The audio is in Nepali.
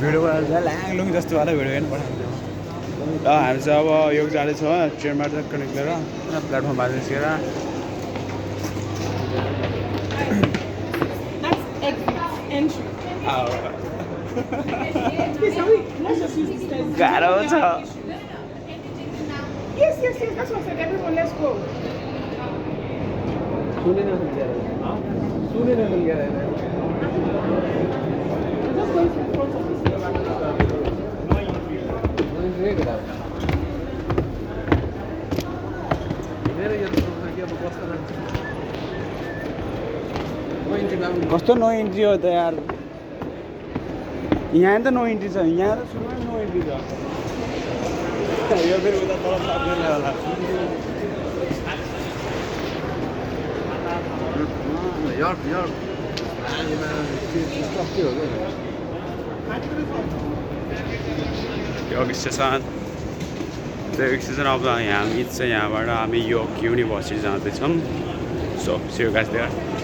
भिडियो बनाएर ल्याङलुङ जस्तो वाला भिडियो पनि पठाउँथ्यो र हामी चाहिँ अब यो जाँदैछौँ ट्रेनबाट टक्क निक्लेर प्लेटफर्ममा निस्केर गाह्रो छ Yes, that's what I said. Everyone, let's go. We're just going to the front of this. कस्तो नो इन्ट्री हो त यार यहाँ त नो इन्ट्री छ यहाँ त सुरुमा नो इन्ट्री छ यो फेरि उता तल लाग्दैन होला यो स्टेसन त्यो स्टेसन अब हामी चाहिँ यहाँबाट हामी यो युनिभर्सिटी जाँदैछौँ so see you guys there